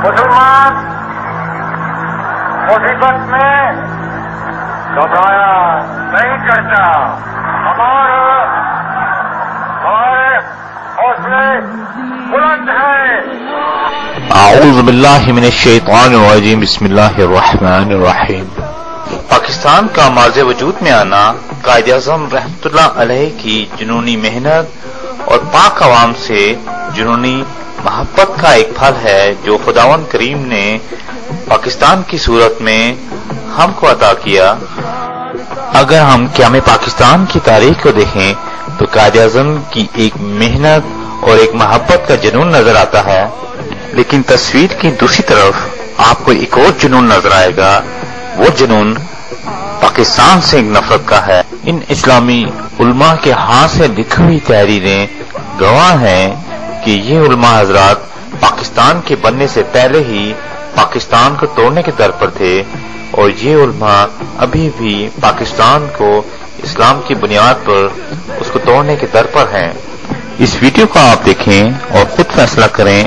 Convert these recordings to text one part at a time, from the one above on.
مسلمان مصیبت میں گھبرایا نہیں کرتا. ہمارے حوصلے بلند ہیں. اعوذ باللہ من الشیطان الرجیم. بسم اللہ الرحمن الرحیم. پاکستان کا ماضی وجود میں آنا قائد اعظم رحمۃ اللہ علیہ کی جنونی محنت اور پاک عوام سے جنونی محبت کا ایک پھل ہے جو خداوند کریم نے پاکستان کی صورت میں ہم کو عطا کیا. اگر ہم قیام پاکستان کی تاریخ کو دیکھیں تو قائد اعظم کی ایک محنت اور ایک محبت کا جنون نظر آتا ہے، لیکن تصویر کی دوسری طرف آپ کو ایک اور جنون نظر آئے گا. وہ جنون پاکستان سے ایک نفرت کا ہے. ان اسلامی علماء کے ہاتھ سے لکھی ہوئی تحریریں گواہ ہیں کہ یہ علماء حضرات پاکستان کے بننے سے پہلے ہی پاکستان کو توڑنے کے در پر تھے، اور یہ علماء ابھی بھی پاکستان کو اسلام کی بنیاد پر اس کو توڑنے کے در پر ہیں. اس ویڈیو کو آپ دیکھیں اور خود فیصلہ کریں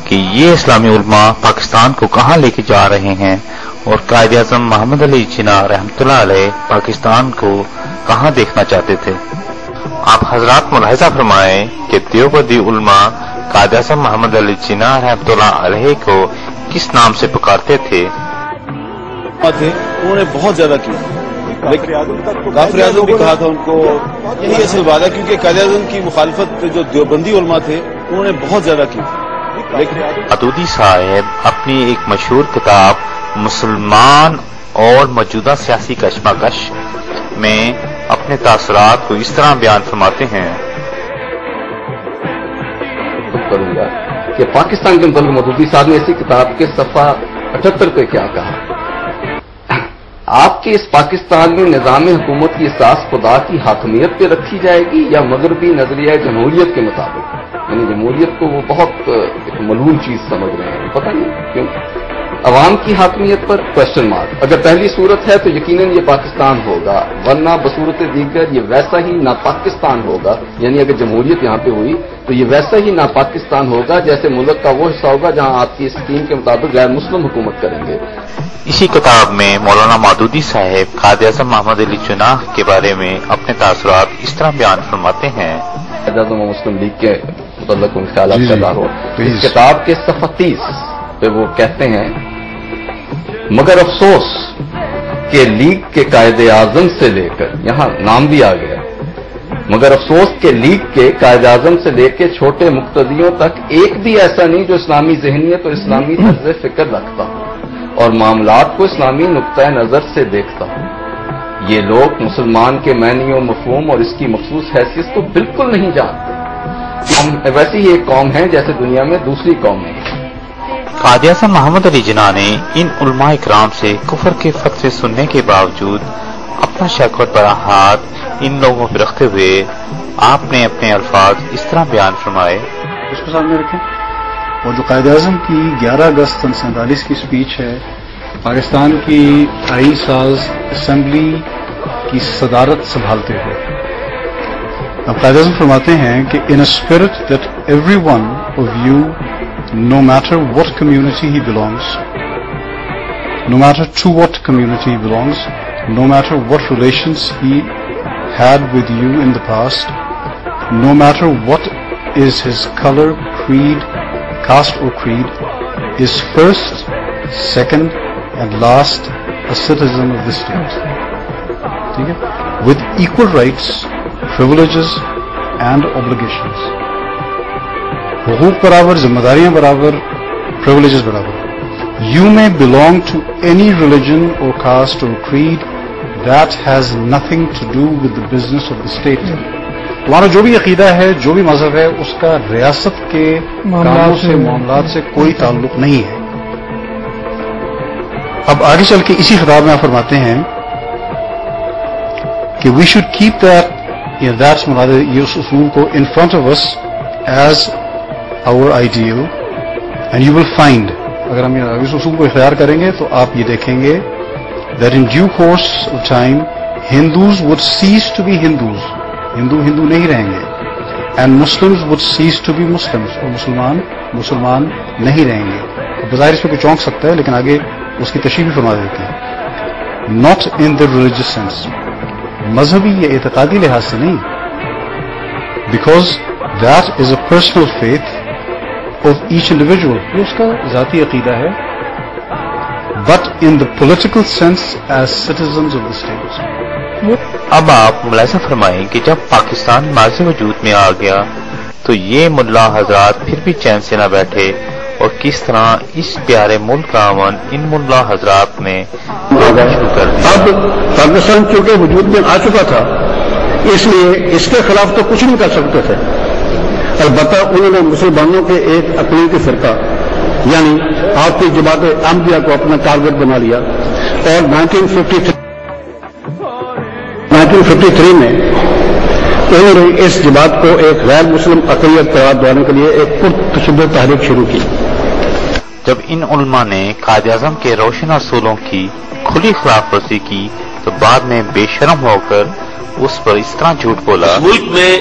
کہ یہ اسلامی علماء پاکستان کو کہاں لے کے جا رہے ہیں اور قائد اعظم محمد علی جناح رحمۃ اللہ علیہ پاکستان کو کہاں دیکھنا چاہتے تھے. آپ حضرات ملاحظہ فرمائیں کہ دیوبندی علماء قائد اعظم محمد علی جناح رحمۃ اللہ علیہ کو کس نام سے پکارتے تھے. انہوں نے بہت زیادہ کیا. غافر اعظم بھی کہا تھا ان کو. یہی اصل بات ہے کیونکہ قائد اعظم کی مخالفت جو دیوبندی علماء تھے انہوں نے بہت زیادہ کی. لیکن مودودی صاحب اپنی ایک مشہور کتاب مسلمان اور موجودہ سیاسی کشمکش میں اپنے تاثرات کو اس طرح بیان فرماتے ہیں. کروں گا کہ پاکستان کے متعلق مودودی صاحب نے اسی کتاب کے صفحہ 78 پہ کیا کہا. آپ کے اس پاکستان میں نظام حکومت کی اساس خدا کی حاکمیت پہ رکھی جائے گی یا مغربی نظریہ جمہوریت کے مطابق. یعنی جمہوریت کو وہ بہت ایک ملعون چیز سمجھ رہے ہیں. پتہ نہیں کیوں. عوام کی حاکمیت پر کوشچن مارک. اگر پہلی صورت ہے تو یقیناً یہ پاکستان ہوگا، ورنہ بصورت دیگر یہ ویسا ہی ناپاکستان ہوگا. یعنی اگر جمہوریت یہاں پہ ہوئی تو یہ ویسا ہی ناپاکستان ہوگا جیسے ملک کا وہ حصہ ہوگا جہاں آپ کی اسکیم کے مطابق غیر مسلم حکومت کریں گے. اسی کتاب میں مولانا مودودی صاحب قائد اعظم محمد علی جناح کے بارے میں اپنے تاثرات اس طرح بیان فرماتے ہیں. قائد اعظم مسلم لیگ کے متعلق ان خیالات کا اظہار ہو. اس کتاب کے صفحہ 30 پہ وہ کہتے ہیں مگر افسوس کہ لیگ کے قائد اعظم سے لے کر، یہاں نام بھی آ گیا، مگر افسوس کہ لیگ کے قائد اعظم سے لے کے چھوٹے مقتدیوں تک ایک بھی ایسا نہیں جو اسلامی ذہنیت اور اسلامی طرز فکر رکھتا ہو اور معاملات کو اسلامی نقطۂ نظر سے دیکھتا ہو. یہ لوگ مسلمان کے معنی و مفہوم اور اس کی مخصوص حیثیت کو بالکل نہیں جانتے. ویسی ہی ایک قوم ہے جیسے دنیا میں دوسری قوم ہے. قائد اعظم محمد علی جناح نے ان علماء اکرام سے کفر کے فتوے سننے کے باوجود اپنا شکوت برا ہاتھ ان لوگوں پہ رکھتے ہوئے آپ نے اپنے الفاظ اس طرح بیان فرمائے. اس کو سامنے رکھیں. اور جو قائد اعظم کی 11 اگست 1947 کی اسپیچ ہے پاکستان کی آئین ساز اسمبلی کی صدارت سنبھالتے ہوئے، اب قائد اعظم فرماتے ہیں کہ in a spirit that every one of you no matter what community he belongs, no matter to what community he belongs, no matter what relations he had with you in the past, no matter what is his color, creed, caste or creed, is first, second and last a citizen of this state. Okay? With equal rights, privileges and obligations. حقوق برابر، ذمہ داریاں برابر، privileges برابر. You may belong to any religion or caste or creed. That has nothing to do with the business of the state. تمہارا جو بھی عقیدہ ہے، جو بھی مذہب ہے، اس کا ریاست کے کاموں سے، معاملات سے کوئی تعلق نہیں ہے. اب آگے چل کے اسی خطاب میں آپ فرماتے ہیں کہ we should keep that مراد یہ اس اصول کو in front of us as our ideal, and you will find, اگر ہم اس اصول کو اختیار کریں گے تو آپ یہ دیکھیں گے that in due course of time Hindus would cease to be Hindus. ہندو نہیں رہیں گے. and Muslims would cease to be Muslims. اور مسلمان نہیں رہیں گے. بظاہر اس پہ کوئی چونک سکتا ہے لیکن آگے اس کی تشریح بھی فرما دیتے ہیں. Not in the religious sense, مذہبی یا اعتقادی لحاظ سے نہیں، because that is a personal faith of each individual, یہ اس کا ذاتی عقیدہ ہے. But in the political sense as citizens of the state. اب آپ ملاحظہ فرمائیں کہ جب پاکستان ماضی وجود میں آ گیا تو یہ ملا حضرات پھر بھی چین سے نہ بیٹھے اور کس طرح اس پیارے ملک کا امن ان ملا حضرات نے شروع کر دیا. اب پاکستان چونکہ وجود میں آ چکا تھا اس لیے اس کے خلاف تو کچھ نہیں کر سکتے تھے. البتہ انہوں نے مسلمانوں کے ایک اقلیتی فرقہ یعنی آپ کی جماعت احمدیہ کو اپنا ٹارگٹ بنا لیا اور 1953 میں انہوں نے اس جماعت کو ایک غیر مسلم اقلیت قرار دینے کے لیے ایک پرتشدد تحریک شروع کی. جب ان علماء نے قائد اعظم کے روشن اصولوں کی کھلی خلاف ورزی کی تو بعد میں بے شرم ہو کر اس پر اس طرح جھوٹ بولا. ملک میں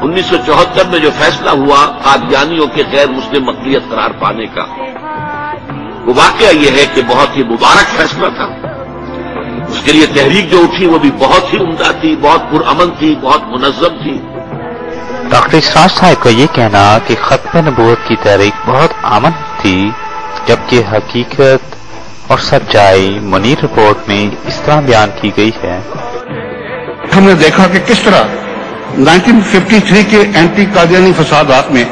1974 میں جو فیصلہ ہوا قادیانیوں کے غیر مسلم اقلیت قرار پانے کا، وہ واقعہ یہ ہے کہ بہت ہی مبارک فیصلہ تھا. اس کے لیے تحریک جو اٹھی وہ بھی بہت ہی عمدہ تھی، بہت پرامن تھی، بہت منظم تھی. ڈاکٹر اسرار صاحب کا یہ کہنا کہ ختم نبوت کی تحریک بہت امن تھی، جبکہ حقیقت اور سچائی منیر رپورٹ میں اس طرح بیان کی گئی ہے. ہم نے دیکھا کہ کس طرح 1953 کے اینٹی قادیانی فسادات میں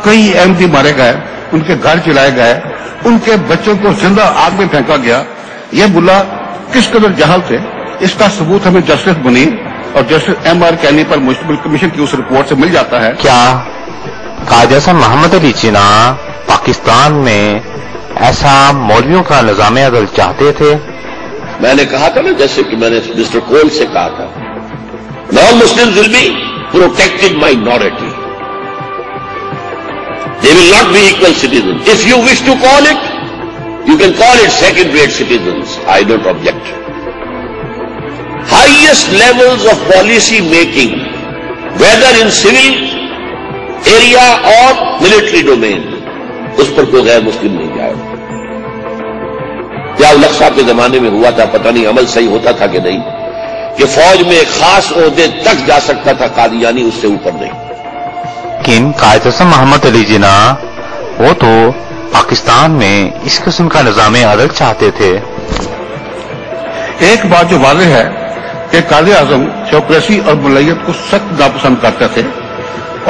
کئی احمدی مارے گئے، ان کے گھر جلائے گئے، ان کے بچوں کو زندہ آگ میں پھینکا گیا. یہ ملا کس قدر جہل تھے اس کا ثبوت ہمیں جسٹس منیر اور جسٹس ایم آر کینی پر مشتمل کمیشن کی اس رپورٹ سے مل جاتا ہے. کیا قائد اعظم محمد علی جناح پاکستان میں ایسا مولویوں کا نظام عدل چاہتے تھے؟ میں نے کہا تھا نا، جیسے کہ میں نے مسٹر کول سے کہا تھا، non Muslim will be protected minority, they will not be equal citizen. If you wish to call it you can call it second rate citizens. I don't object. Highest levels of policy making, whether in civil area or military domain, اس پر کوئی غیر مسلم نہیں جائے. کیا الگ صاحب کے زمانے میں ہوا تھا، پتہ نہیں عمل صحیح ہوتا تھا کہ نہیں، کہ فوج میں ایک خاص عہدے تک جا سکتا تھا قادیانی، اس سے اوپر نہیں. لیکن قائد اعظم محمد علی جناح وہ تو پاکستان میں اس قسم کا نظام عدل چاہتے تھے. ایک بات جو واضح ہے کہ قائد اعظم تھیوکریسی اور ملیت کو سخت ناپسند کرتے تھے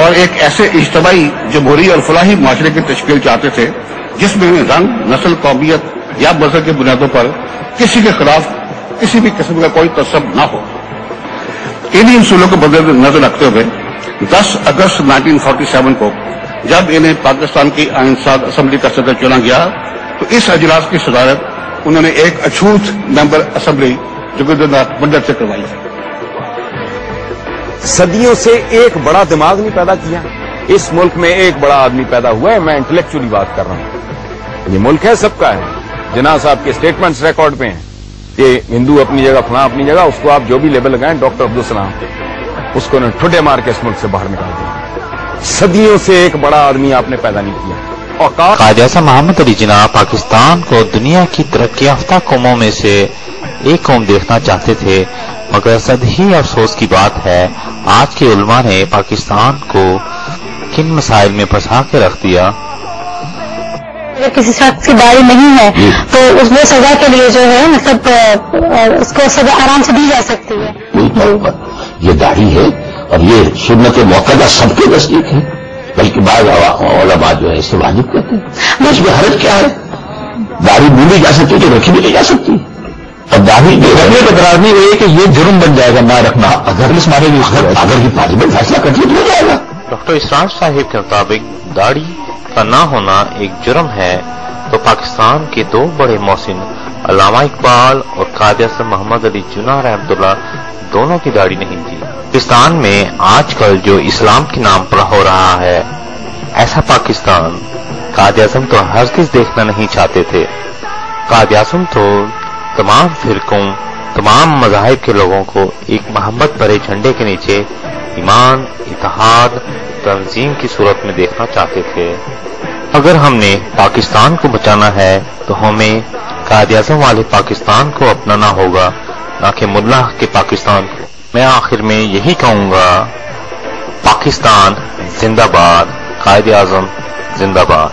اور ایک ایسے اجتماعی جمہوری اور فلاحی معاشرے کی تشکیل چاہتے تھے جس میں رنگ، نسل، قومیت یا مذہب کی بنیادوں پر کسی کے خلاف کسی بھی قسم کا کوئی تعصب نہ ہو. انہی اصولوں کو مد نظر رکھتے ہوئے 10 اگست 1947 کو جب انہیں پاکستان کی آئین ساز اسمبلی کا صدر چنا گیا تو اس اجلاس کی صدارت انہوں نے ایک اچھوت ممبر اسمبلی جگدر ناتھ منڈت سے کروائی. صدیوں سے ایک بڑا دماغ نہیں پیدا کیا، اس ملک میں ایک بڑا آدمی پیدا ہوا ہے. میں انٹلیکچولی بات کر رہا ہوں. یہ ملک ہے سب کا ہے. جناح صاحب کے سٹیٹمنٹس ریکارڈ پہ ہیں کہ ہندو اپنی جگہ، فلاں اپنی جگہ، اس کو آپ جو بھی لیبل لگائیں، ڈاکٹر عبدالسلام اس کو انہوں نے ٹھڈے مار کے اس ملک سے باہر نکال دیا. صدیوں سے ایک بڑا آدمی آپ نے پیدا نہیں کیا. اور قائد اعظم محمد علی جناح پاکستان کو دنیا کی ترقی یافتہ قوموں میں سے ایک قوم دیکھنا چاہتے تھے، مگر صد ہی افسوس کی بات ہے آج کے علماء نے پاکستان کو کن مسائل میں پھنسا کے رکھ دیا. اگر کسی شخص کی داڑھی نہیں ہے تو اس میں سزا کے لیے جو ہے مطلب اس کو سزا آرام سے دی جا سکتی ہے. یہ داڑھی ہے اور یہ سنت موقعہ سب کے نزدیک ہے، بلکہ بعض علماء جو ہے اس سے واجب کرتے ہیں. اس میں حرج کیا ہے؟ داڑھی بولی جا سکتی تو رکھی بھی نہیں جا سکتی. اور داڑھی رکھنے کا قرار نہیں ہوئی کہ یہ جرم بن جائے گا نہ رکھنا. اگر اس مارے گی اگر کی پارلیمنٹ فیصلہ کرتی ہے تو ہو جائے گا. ڈاکٹر اسرار صاحب کے مطابق داڑھی کا نہ ہونا ایک جرم ہے تو پاکستان کے دو بڑے محسن علامہ اقبال اور قائد اعظم محمد علی جناح رحمۃ اللہ دونوں کی داڑھی نہیں تھی. پاکستان میں آج کل جو اسلام کے نام پر ہو رہا ہے، ایسا پاکستان قائد اعظم تو ہرگز دیکھنا نہیں چاہتے تھے. قائد اعظم تو تمام فرقوں، تمام مذاہب کے لوگوں کو ایک محبت بھرے جھنڈے کے نیچے ایمان، اتحاد، تنظیم کی صورت میں دیکھنا چاہتے تھے. اگر ہم نے پاکستان کو بچانا ہے تو ہمیں قائد اعظم والے پاکستان کو اپنانا ہوگا، نہ کہ ملا کے پاکستان کو۔ میں آخر میں یہی کہوں گا، پاکستان زندہ باد، قائد اعظم زندہ باد۔